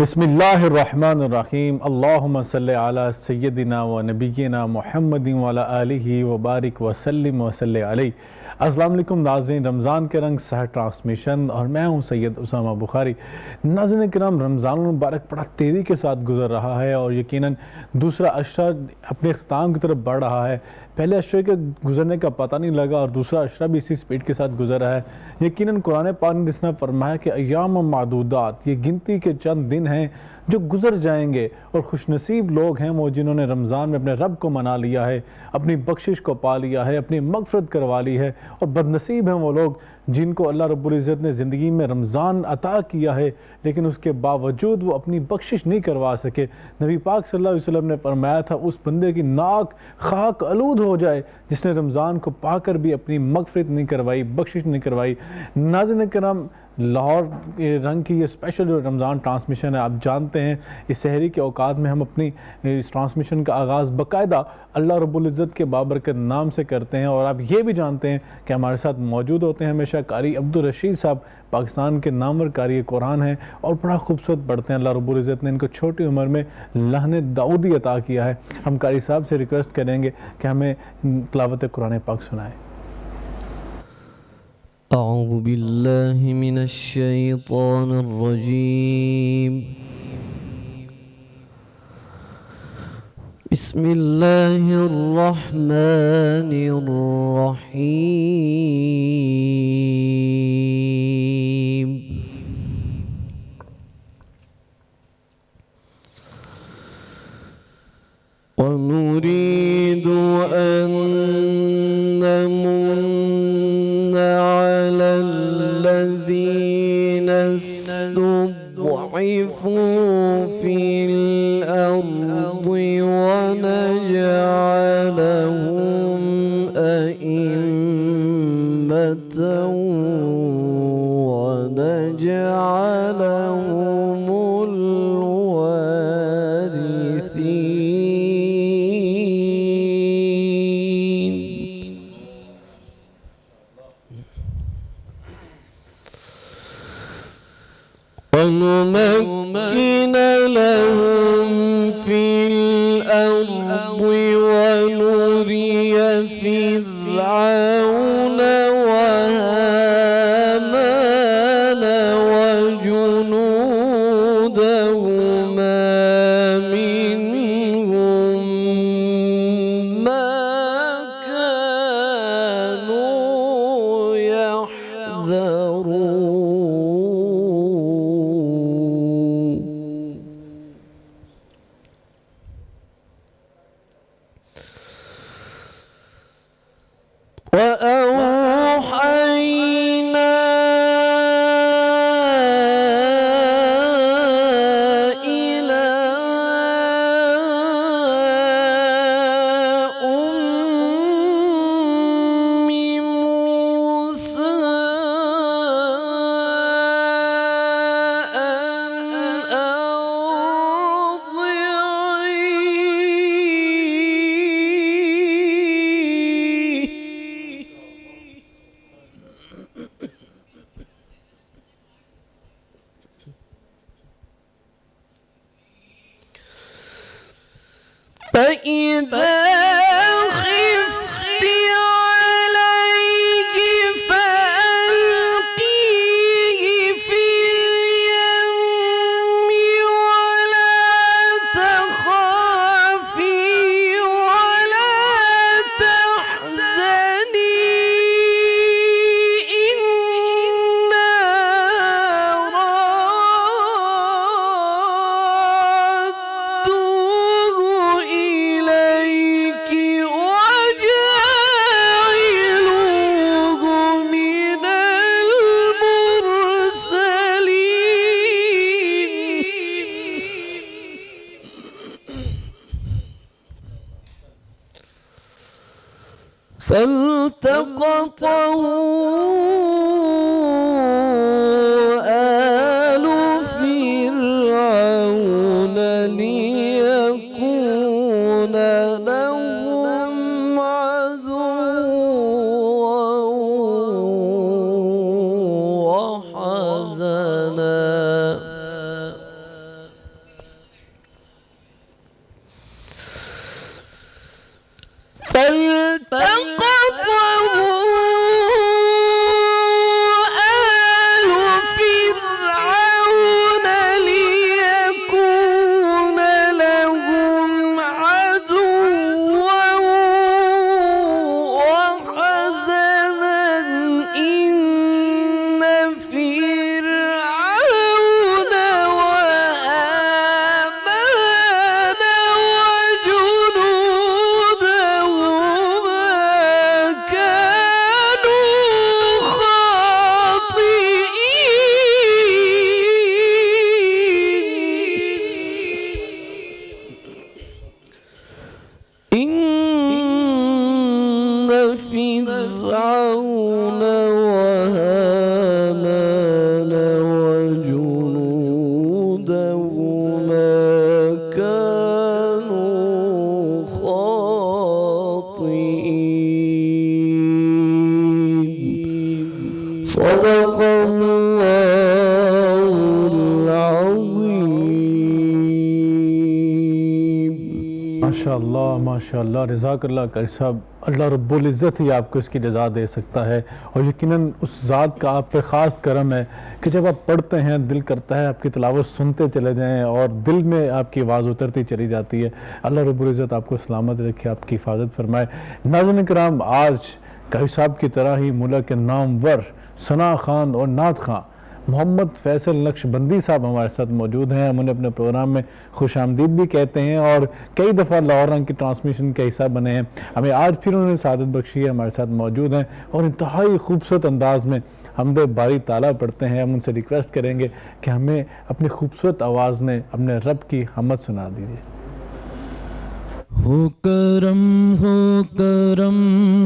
بسم اللہ الرحمن الرحیم اللہم صلی علی سیدنا و نبینا محمد وعلی آلہ وبارک وسلم وصلی علیہ۔ السلام علیکم ناظرین، رمضان کے رنگ سحر ٹرانسمیشن اور میں ہوں سید اسامہ بخاری۔ ناظرین کرام، رمضان المبارک بڑا تیزی کے ساتھ گزر رہا ہے اور یقیناً دوسرا عشرہ اپنے اختتام کی طرف بڑھ رہا ہے۔ پہلے عشرے کے گزرنے کا پتہ نہیں لگا اور دوسرا عشرہ بھی اسی سپیڈ کے ساتھ گزر رہا ہے۔ یقیناً قرآن پاک نے جس طرح فرمایا کہ ایام معدودات، یہ گنتی کے چند دن ہیں جو گزر جائیں گے، اور خوش نصیب لوگ ہیں وہ جنہوں نے رمضان میں اپنے رب کو منا لیا ہے، اپنی بخشش کو پا لیا ہے، اپنی مغفرت کروا لی ہے، اور بدنصیب ہیں وہ لوگ جن کو اللہ رب العزت نے زندگی میں رمضان عطا کیا ہے لیکن اس کے باوجود وہ اپنی بخشش نہیں کروا سکے۔ نبی پاک صلی اللہ علیہ وسلم نے فرمایا تھا اس بندے کی ناک خاک آلود ہو جائے جس نے رمضان کو پا کر بھی اپنی مغفرت نہیں کروائی، بخشش نہیں کروائی۔ ناظرین کرام، لاہور رنگ کی یہ اسپیشل جو رمضان ٹرانسمیشن ہے، آپ جانتے ہیں اس سحری کے اوقات میں ہم اپنی اس ٹرانسمیشن کا آغاز باقاعدہ اللہ رب العزت کے بابرکت نام سے کرتے ہیں، اور آپ یہ بھی جانتے ہیں کہ ہمارے ساتھ موجود ہوتے ہیں ہمیشہ قاری عبدالرشید صاحب، پاکستان کے نامور قاری قرآن ہیں اور بڑا خوبصورت پڑھتے ہیں۔ اللہ رب العزت نے ان کو چھوٹی عمر میں لہن داؤدی عطا کیا ہے۔ ہم قاری صاحب سے ریکویسٹ کریں گے کہ ہمیں تلاوت قرآن پاک سنائیں۔ اعوذ باللہ من الشیطان الرجیم، بسم اللہ الرحمن الرحیم۔ وَنُرِيدُ أَن نَّمُنَّ عَلَى الَّذِينَ اسْتُضْعِفُوا فِي الْأَرْضِ وَنَجْعَلَهُمْ أَئِمَّةً وَنَجْعَلَهُمُ الْوَارِثِينَ، وَنُمَكِّنَ لَهُمْ فِي الْأَرْضِ وَنُرِيَ فِرْعَوْنَ وَهَامَانَ وَجُنُودَهُمَا مِنْهُمْ مَا كَانُوا يَحْذَرُونَ۔ وَأَوْحَيْنَا إِلَىٰ أُمِّ مُوسَىٰ أَنْ أَرْضِعِيهِ، فَإِذَا خِفْتِ عَلَيْهِ فَأَلْقِيهِ فِي الْيَمِّ وَلَا تَخَافِي وَلَا تَحْزَنِي إِنَّا رَادُّوهُ إِلَيْكِ وَجَاعِلُوهُ مِنَ الْمُرْسَلِينَ، فَالْتَقَطَهُ آلُ فِرْعَوْنَ لِيَكُونَ لَهُمْ عَدُوًّا وَحَزَنًا۔ فرعون وهامان وجنودهما كانوا خاطئين. صدق الله العظيم. ماشاء اللہ رضاک اللہ قاری صاحب. اللہ رب العزت ہی آپ کو اس کی جزا دے سکتا ہے، اور یقیناً اس ذات کا آپ پہ خاص کرم ہے کہ جب آپ پڑھتے ہیں دل کرتا ہے آپ کی تلاوت سنتے چلے جائیں اور دل میں آپ کی آواز اترتی چلی جاتی ہے. اللہ رب العزت آپ کو سلامت رکھے، آپ کی حفاظت فرمائے. ناظرین کرام، آج قاری صاحب کی طرح ہی ملک کے نامور ثنا خان اور نعت خان محمد فیصل نقشبندی صاحب ہمارے ساتھ موجود ہیں. ہم انہیں اپنے پروگرام میں خوش آمدید بھی کہتے ہیں اور کئی دفعہ لاہور رنگ کی ٹرانسمیشن کا حصہ بنے ہیں. ہمیں آج پھر انہوں نے سعادت بخشی ہے، ہمارے ساتھ موجود ہیں اور انتہائی خوبصورت انداز میں حمد باری تعالیٰ پڑھتے ہیں. ہم ان سے ریکویسٹ کریں گے کہ ہمیں اپنی خوبصورت آواز میں اپنے رب کی حمد سنا دیجیے. ہو کرم ہو کرم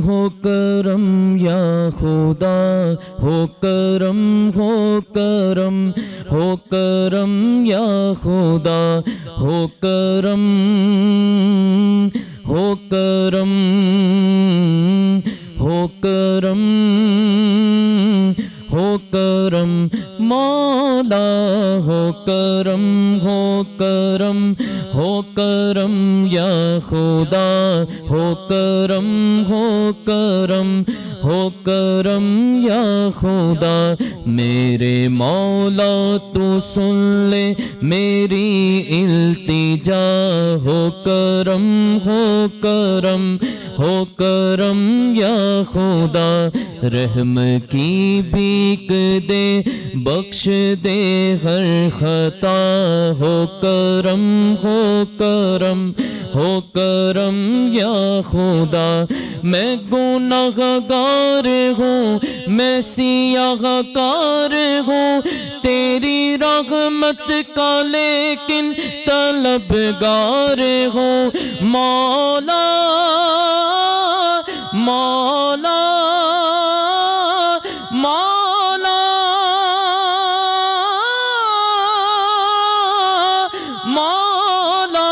ہو کرم یا خدا، ہو کرم ہو کرم ہو کرم یا خدا، ہو کرم ہو کرم ہو کرم ہو کرم مولا، ہو کرم ہو کرم ہو کرم یا خدا، ہو کرم ہو کرم ہو کرم یا خدا. میرے مولا تو سن لے میری التجا، ہو کرم ہو کرم ہو کرم یا خدا. رحم کی بھیک دے بخش دے ہر خطا، ہو کرم ہو کرم ہو کرم یا خدا. میں گناہ گار ہوں، میں سیاہ کار ہوں، تیری رحمت کا لیکن طلبگار ہوں. مولا مولا مولا مولا،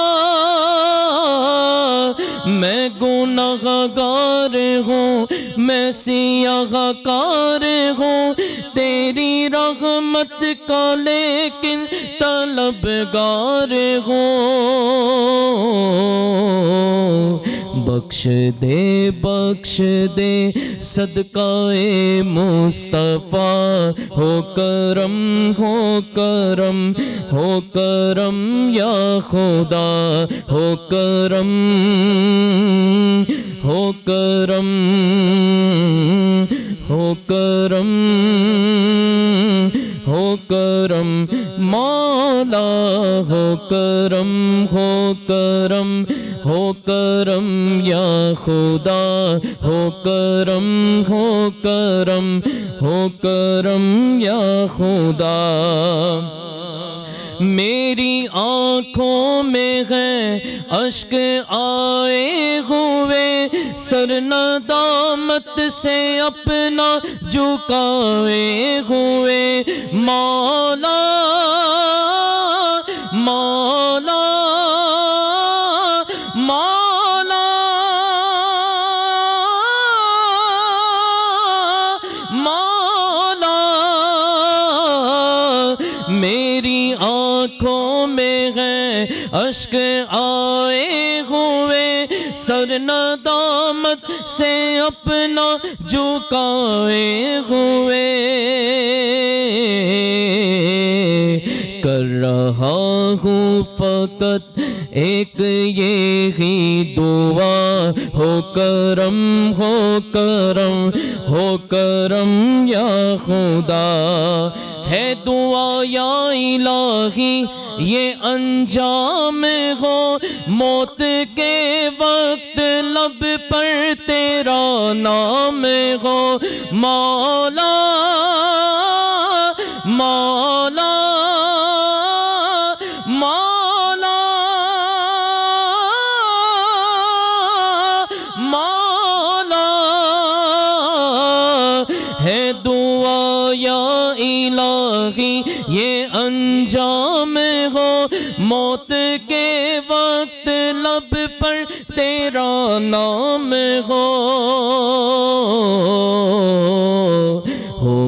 میں گناہ گار ہوں، میں سیاہ کار ہوں، تیری رحمت کا لیکن طلبگار ہوں. بخش دے صدقہ مصطفیٰ، ہو کرم ہو کرم ہو کرم یا خدا، ہو کرم ہو کرم ہو کرم ہو کرم مولا، ہو کرم ہو کرم ہو کرم یا خدا، ہو کرم ہو کرم ہو کرم یا خدا. میری آنکھوں میں ہے اشک آئے ہوئے، سر ندامت سے اپنا جھکائے ہوئے. مولا مولا مولا مولا، میری آنکھوں میں ہے اشک آئے ہوئے، سر ندامت سے اپنا جھکائے ہوئے. کر رہا ہوں فقط ایک یہی دعا، ہو کرم ہو کرم ہو کرم یا خدا. ہے دعا یا الہی یہ انجام ہو، موت کے وقت لب پر تیرا نام ہو. مولا مولا مولا مولا، ہے دعا یا الہی یہ انجام ہو، موت کے وقت لب پر تیرا نام ہو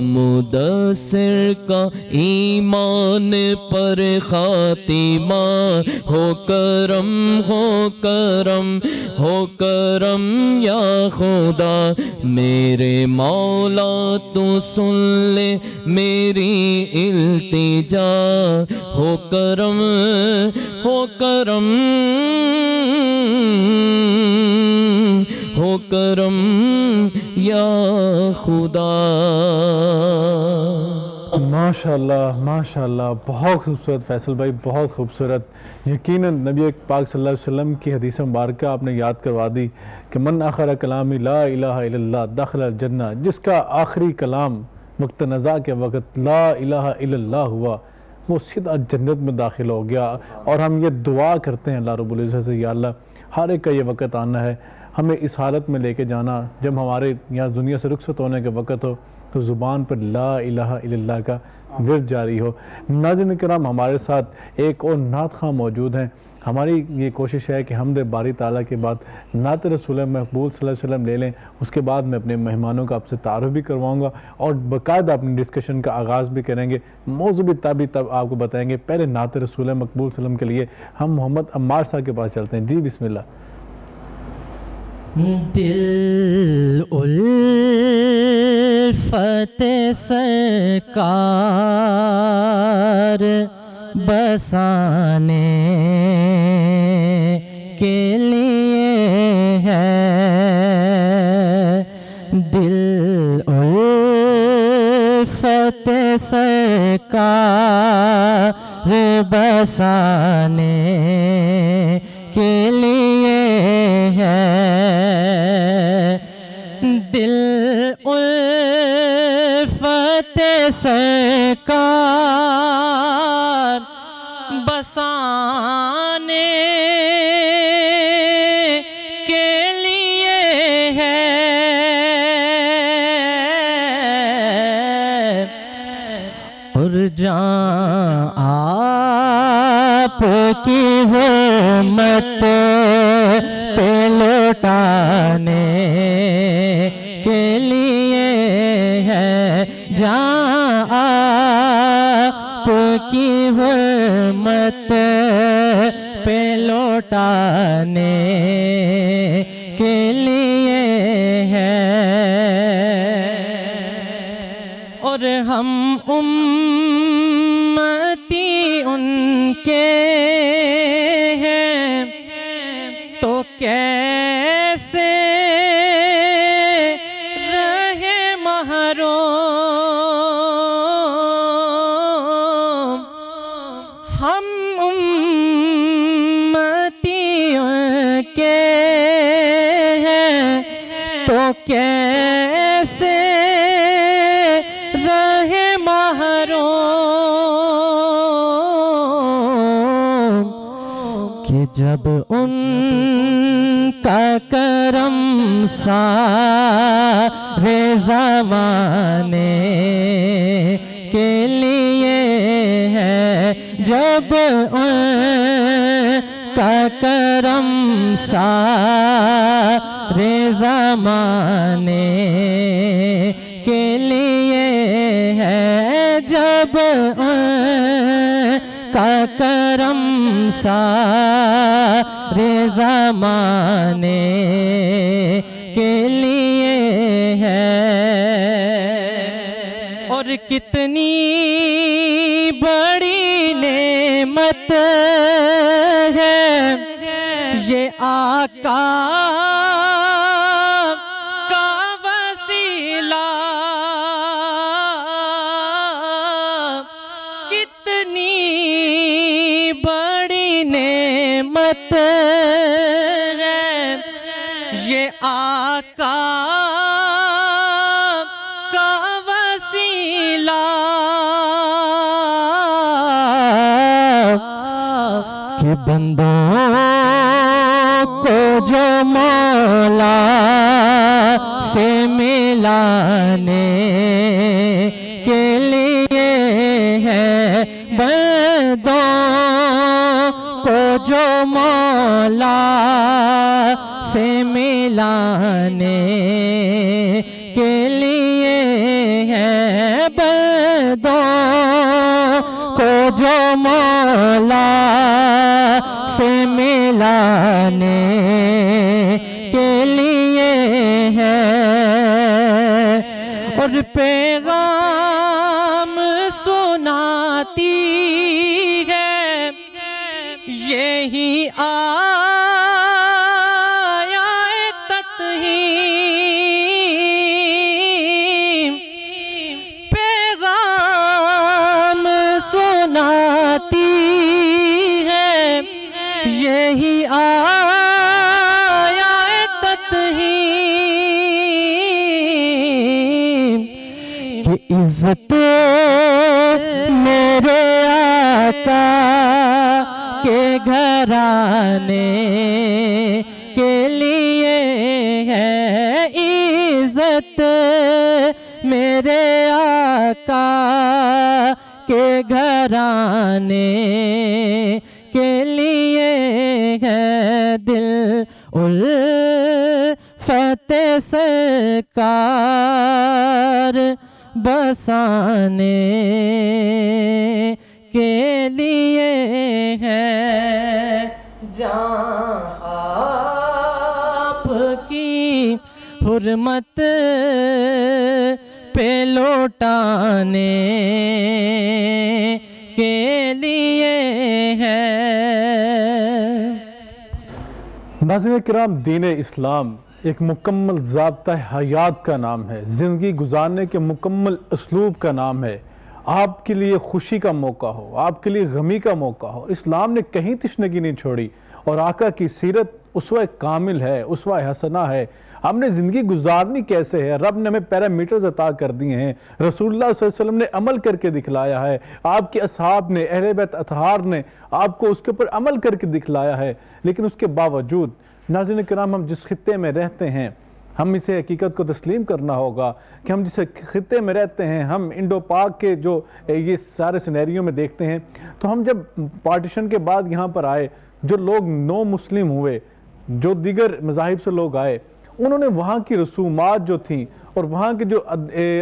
مدثر کا ایمان پر خاتمہ، ہو کرم ہو کرم ہو کرم یا خدا، میرے مولا تو سن لے میری التجا، ہو کرم ہو کرم ہو کرم یا خدا۔ ماشاءاللہ بہت خوبصورت فیصل بھائی، بہت خوبصورت۔ یقیناً نبی پاک صلی اللہ علیہ وسلم کی حدیث مبارکہ آپ نے یاد کروا دی کہ من آخر کلامی لا الہ الا اللہ دخل الجنہ، جس کا آخری کلام وقت نزاع کے وقت لا الہ الا اللہ ہوا وہ سیدھا جنت میں داخل ہو گیا۔ اور ہم یہ دعا کرتے ہیں اللہ رب العزت سے، یا اللہ ہر ایک کا یہ وقت آنا ہے، ہمیں اس حالت میں لے کے جانا جب ہمارے یہاں دنیا سے رخصت ہونے کے وقت ہو تو زبان پر لا الہ الا اللہ کا ورد جاری ہو۔ ناظرین کرام، ہمارے ساتھ ایک اور نعت خواں موجود ہیں۔ ہماری یہ کوشش ہے کہ حمد باری تعالیٰ کے بعد نعت رسول مقبول صلی اللہ علیہ وسلم لے لیں، اس کے بعد میں اپنے مہمانوں کا آپ سے تعارف بھی کرواؤں گا اور باقاعدہ اپنی ڈسکشن کا آغاز بھی کریں گے، موضوع بھی تب آپ کو بتائیں گے۔ پہلے نعت رسول مقبول صلی اللہ علیہ وسلم کے لیے ہم محمد عمار صاحب کے پاس چلتے ہیں۔ جی بسم اللہ۔ دل الفت سرکار بسانے کے لیے ہے، دل الفت سرکار بسانے کے لیے ہے، دل الفت سرکار بسانے کے لیے ہے، اور جان آپ کی حرمت پہ لوٹانے کے لیے ہے، جان آپ کی حرمت پہ لوٹانے کے لیے ہے، اور ہم امتی ان کے ہیں تو کیسے رہے محروم، ہم امتی ان کے ہیں تو کیسے رہے محروم، کہ جب ان کا کرم سارے زمانے کے لیے ہے، جب ان کا کرم سارے زمانے کے لیے ہے، جب ان کا کرم سارے زمانے کے لیے ہے، اور کتنی بڑی نعمت ہے یہ آقا کا وسیلہ، کتنی بڑی نعمت ہے یہ آقا کا وسیلہ، کہ بندوں کو جو مولا سے ملا لانے کے لیے ہے بندوں کو جو مولا سے ملانے کے لیے ہے بندوں کو جو مولا سے ملانے کے لیے ہے اور پیغام سناتی ہے یہی آیات تطہیم پیغام سناتی ہے یہی آیات تطہیم کہ عزت میرے آقا کے گھرانے کے لیے ہے عزت میرے آقا کے گھرانے کے لیے ہے دل الفت سرکار بسانے کے لیے ہے جہاں آپ کی حرمت پہ لوٹانے کے لیے ہے۔ ناظرین کرام، دین اسلام ایک مکمل ضابطہ حیات کا نام ہے، زندگی گزارنے کے مکمل اسلوب کا نام ہے۔ آپ کے لیے خوشی کا موقع ہو، آپ کے لیے غمی کا موقع ہو، اسلام نے کہیں تشنگی نہیں چھوڑی، اور آقا کی سیرت اسوہ کامل ہے، اسوہ حسنہ ہے۔ ہم نے زندگی گزارنی کیسے ہے، رب نے ہمیں پیرامیٹرز عطا کر دیے ہیں، رسول اللہ صلی اللہ علیہ وسلم نے عمل کر کے دکھلایا ہے، آپ کے اصحاب نے، اہل بیت اطہار نے آپ کو اس کے اوپر عمل کر کے دکھلایا ہے۔ لیکن اس کے باوجود ناظرین کرام، ہم جس خطے میں رہتے ہیں، ہم اسے حقیقت کو تسلیم کرنا ہوگا کہ ہم جس خطے میں رہتے ہیں، ہم انڈو پاک کے جو یہ سارے سینیریو میں دیکھتے ہیں، تو ہم جب پارٹیشن کے بعد یہاں پر آئے، جو لوگ نو مسلم ہوئے، جو دیگر مذاہب سے لوگ آئے، انہوں نے وہاں کی رسومات جو تھیں اور وہاں کے جو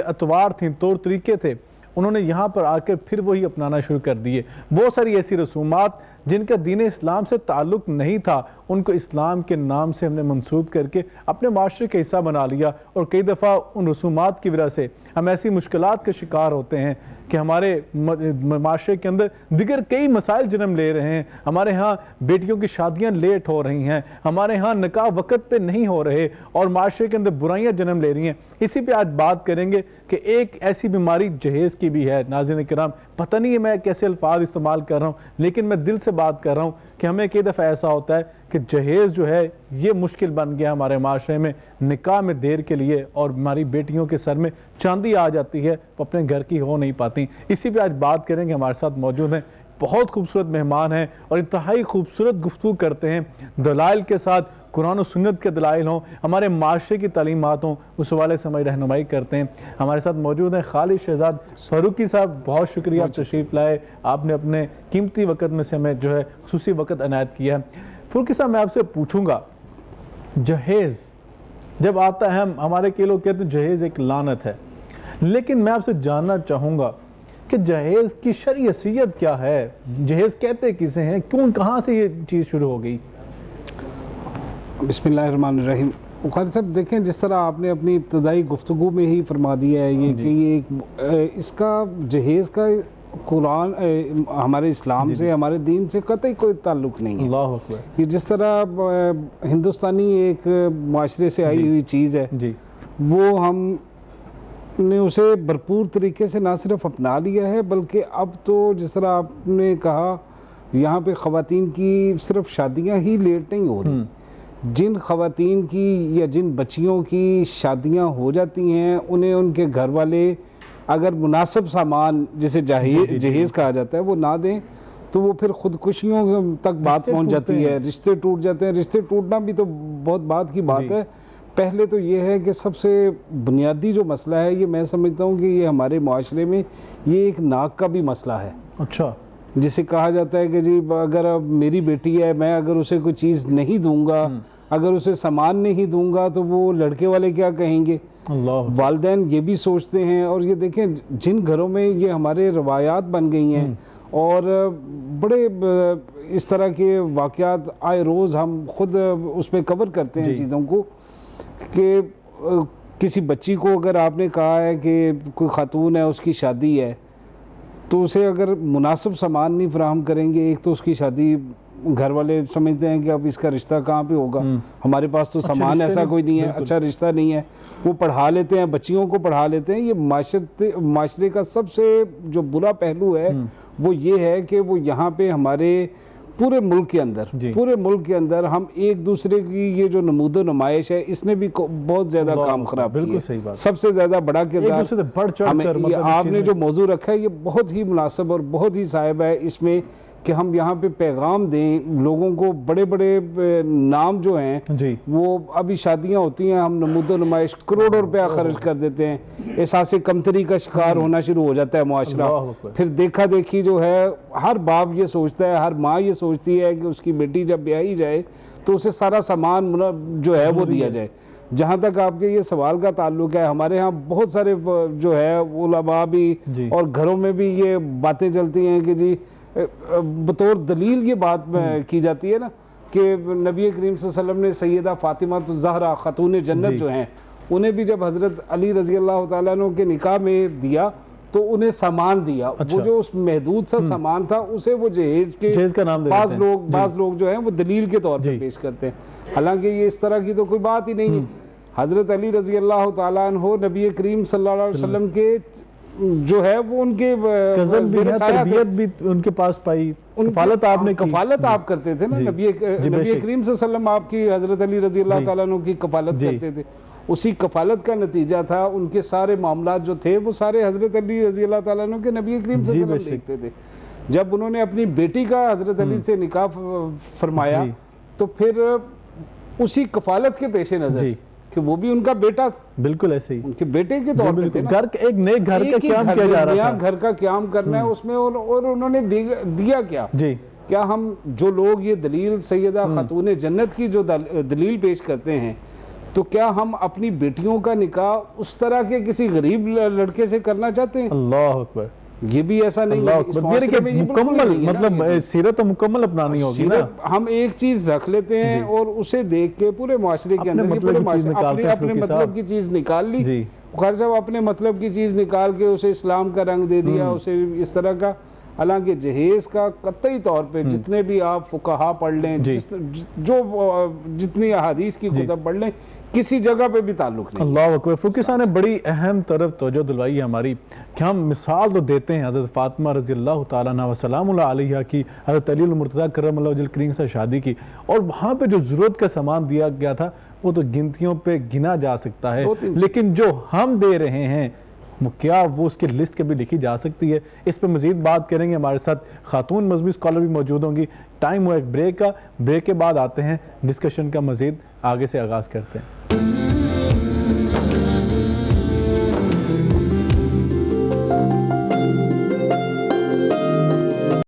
اطوار تھیں، طور طریقے تھے، انہوں نے یہاں پر آ کر پھر وہی اپنانا شروع کر دیے۔ بہت ساری ایسی رسومات جن کا دین اسلام سے تعلق نہیں تھا، ان کو اسلام کے نام سے ہم نے منسوب کر کے اپنے معاشرے کا حصہ بنا لیا، اور کئی دفعہ ان رسومات کی وجہ سے ہم ایسی مشکلات کا شکار ہوتے ہیں کہ ہمارے معاشرے کے اندر دیگر کئی مسائل جنم لے رہے ہیں۔ ہمارے ہاں بیٹیوں کی شادیاں لیٹ ہو رہی ہیں، ہمارے ہاں نکاح وقت پہ نہیں ہو رہے، اور معاشرے کے اندر برائیاں جنم لے رہی ہیں۔ اسی پہ آج بات کریں گے کہ ایک ایسی بیماری جہیز کی بھی ہے۔ ناظرین کرام، پتہ نہیں ہے میں کیسے الفاظ استعمال کر رہا ہوں، لیکن میں دل سے بات کر رہا ہوں کہ ہمیں کئی دفعہ ایسا ہوتا ہے کہ جہیز جو ہے یہ مشکل بن گیا ہمارے معاشرے میں، نکاح میں دیر کے لیے، اور ہماری بیٹیوں کے سر میں چاندی آ جاتی ہے، وہ اپنے گھر کی ہو نہیں پاتی۔ اسی پہ آج بات کریں گے۔ ہمارے ساتھ موجود ہیں بہت خوبصورت مہمان ہیں، اور انتہائی خوبصورت گفتگو کرتے ہیں، دلائل کے ساتھ، قرآن و سنت کے دلائل ہوں، ہمارے معاشرے کی تعلیمات ہوں، اس حوالے سے ہماری رہنمائی کرتے ہیں۔ ہمارے ساتھ موجود ہیں خالد شہزاد فاروقی صاحب، بہت شکریہ آپ تشریف لائے، آپ نے اپنے قیمتی وقت میں سے ہمیں جو ہے خصوصی وقت عنایت کیا ہے۔ فاروقی صاحب، میں آپ سے پوچھوں گا، جہیز جب آتا ہے، ہمارے کئی لوگ کہتے ہیں جہیز ایک لعنت ہے، لیکن میں آپ سے جاننا چاہوں گا کہ جہیز کی شرعی حیثیت کیا ہے، جہیز کہتے کسے ہیں، کیوں، کہاں سے یہ چیز شروع ہو گئی؟ بسم اللہ الرحمن الرحیم۔ خالد صاحب دیکھیں، جس طرح آپ نے اپنی ابتدائی گفتگو میں ہی فرما دیا ہے یہ کہ یہ اس کا جہیز کا قرآن ہمارے اسلام سے، ہمارے دین سے قطعی کوئی تعلق نہیں ہے۔ اللہ اکبر۔ یہ جس طرح ہندوستانی ایک معاشرے سے آئی ہوئی چیز ہے، وہ ہم نے اسے بھرپور طریقے سے نہ صرف اپنا لیا ہے، بلکہ اب تو جس طرح آپ نے کہا، یہاں پہ خواتین کی صرف شادیاں ہی لیٹ نہیں ہو رہی، جن خواتین کی یا جن بچیوں کی شادیاں ہو جاتی ہیں، انہیں ان کے گھر والے اگر مناسب سامان جسے جہیز کہا جاتا ہے وہ نہ دیں، تو وہ پھر خودکشیوں تک بات پہنچ جاتی ہے، رشتے ٹوٹ جاتے ہیں۔ رشتے ٹوٹنا بھی تو بہت بات کی بات ہے، پہلے تو یہ ہے کہ سب سے بنیادی جو مسئلہ ہے یہ میں سمجھتا ہوں کہ یہ ہمارے معاشرے میں یہ ایک ناک کا بھی مسئلہ ہے. اچھا. جسے کہا جاتا ہے کہ جی اگر اب میری بیٹی ہے, میں اگر اسے کوئی چیز نہیں دوں گا, اگر اسے سامان نہیں دوں گا تو وہ لڑکے والے کیا کہیں گے. اللہ. والدین یہ بھی سوچتے ہیں. اور یہ دیکھیں جن گھروں میں یہ ہمارے روایات بن گئی ہیں اور بڑے اس طرح کے واقعات آئے روز ہم خود اس پہ کور کرتے ہیں چیزوں کو, کہ کسی بچی کو اگر آپ نے کہا ہے کہ کوئی خاتون ہے, اس کی شادی ہے, تو اسے اگر مناسب سامان نہیں فراہم کریں گے, ایک تو اس کی شادی گھر والے سمجھتے ہیں کہ اب اس کا رشتہ کہاں پہ ہوگا, ہمارے پاس تو سامان ایسا کوئی نہیں ہے, اچھا رشتہ نہیں ہے, وہ پڑھا لیتے ہیں, بچیوں کو پڑھا لیتے ہیں. یہ معاشرے کا سب سے جو برا پہلو ہے وہ یہ ہے کہ وہ یہاں پہ ہمارے پورے ملک کے اندر ہم ایک دوسرے کی یہ جو نمود و نمائش ہے اس نے بھی بہت زیادہ کام خراب کیا ہے. سب سے زیادہ بڑا کردار آپ نے جو موضوع رکھا ہے یہ بہت ہی مناسب اور بہت ہی صاحب ہے اس میں, کہ ہم یہاں پہ پیغام دیں لوگوں کو. بڑے بڑے نام جو ہیں وہ ابھی شادیاں ہوتی ہیں, ہم نمود و نمائش کروڑوں روپیہ خرچ کر دیتے ہیں, احساس کمتری کا شکار ہونا شروع ہو جاتا ہے معاشرہ. پھر دیکھا دیکھی جو ہے ہر باپ یہ سوچتا ہے, ہر ماں یہ سوچتی ہے کہ اس کی بیٹی جب بیاہی جائے تو اسے سارا سامان جو ہے وہ دیا جائے. جہاں تک آپ کے یہ سوال کا تعلق ہے, ہمارے ہاں بہت سارے جو ہے علماء بھی اور گھروں میں بھی یہ باتیں چلتی ہیں کہ جی بطور دلیل یہ بات کی جاتی ہے نا کہ نبی کریم صلی اللہ علیہ وسلم نے سیدہ فاطمہ الزہرا خاتون جنت جو ہیں انہیں بھی جب حضرت علی رضی اللہ تعالیٰ عنہ کے نکاح میں دیا تو انہیں سامان دیا. وہ جو اس محدود سا سامان تھا اسے وہ جہیز کے بعض لوگ جو ہیں وہ دلیل کے طور پہ پیش کرتے ہیں, حالانکہ یہ اس طرح کی تو کوئی بات ہی نہیں ہے. حضرت علی رضی اللہ تعالیٰ عنہ نبی کریم صلی اللہ علیہ وسلم کے جو ہے وہ ان کے تربیت بھی ان کے پاس پائی, کفالت آپ نے کی, کفالت آپ کرتے تھے نا. نبی کریم صلی اللہ علیہ وسلم آپ کی حضرت علی رضی اللہ تعالیٰ عنہ کی کفالت کرتے تھے. اسی کفالت کا نتیجہ تھا ان کے سارے معاملات جو تھے وہ سارے حضرت علی رضی اللہ تعالیٰ عنہ کے نبی کریم صلی اللہ علیہ وسلم دیکھتے تھے. جب انہوں نے اپنی بیٹی کا حضرت علی سے نکاح فرمایا تو پھر اسی کفالت کے پیش نظر کہ وہ بھی ان کا بیٹا تھا, بالکل ایسے ہی ان کے بیٹے کے طور پہ ایک نئے گھر کا قیام کیا جا رہا تھا, گھر کا قیام کرنا ہے اس میں. اور انہوں نے دیا کیا ہم جو لوگ یہ دلیل سیدہ خاتون جنت کی جو دلیل پیش کرتے ہیں, تو کیا ہم اپنی بیٹیوں کا نکاح اس طرح کے کسی غریب لڑکے سے کرنا چاہتے ہیں؟ اللہ اکبر. یہ بھی ایسا نہیں ہے, مکمل مطلب سیرت مکمل اپنانی ہوگی نا. ہم ایک چیز رکھ لیتے ہیں اور اسے دیکھ کے پورے معاشرے کے اندر اپنے مطلب کی چیز نکال لی, خیر صاحب اپنے مطلب کی چیز نکال کے اسے اسلام کا رنگ دے دیا, اسے اس طرح کا. حالانکہ جہیز کا قطعی طور پہ جتنے بھی آپ فقہا پڑھ لیں, جتنی احادیث کی کتب پڑھ لیں, کسی جگہ پہ بھی تعلق نہیں. اللہ اکبر. فقہ صاحب نے بڑی اہم طرف توجہ دلوائی ہے ہماری, کہ ہم مثال تو دیتے ہیں حضرت فاطمہ رضی اللہ تعالیٰ عنہ و سلام اللہ علیہ کی, حضرت علی المرتضیٰ کرم اللہ وجہ کریم سے شادی کی, اور وہاں پہ جو ضرورت کا سامان دیا گیا تھا وہ تو گنتیوں پہ گنا جا سکتا ہے, لیکن جو ہم دے رہے ہیں کیا وہ اس کی لسٹ کے بھی لکھی جا سکتی ہے؟ اس پہ مزید بات کریں گے. ہمارے ساتھ خاتون مذہبی اسکالر بھی موجود ہوں گی. ٹائم ہوا ایک بریک کا, بریک کے بعد آتے ہیں ڈسکشن کا مزید آگے سے آغاز کرتے ہیں.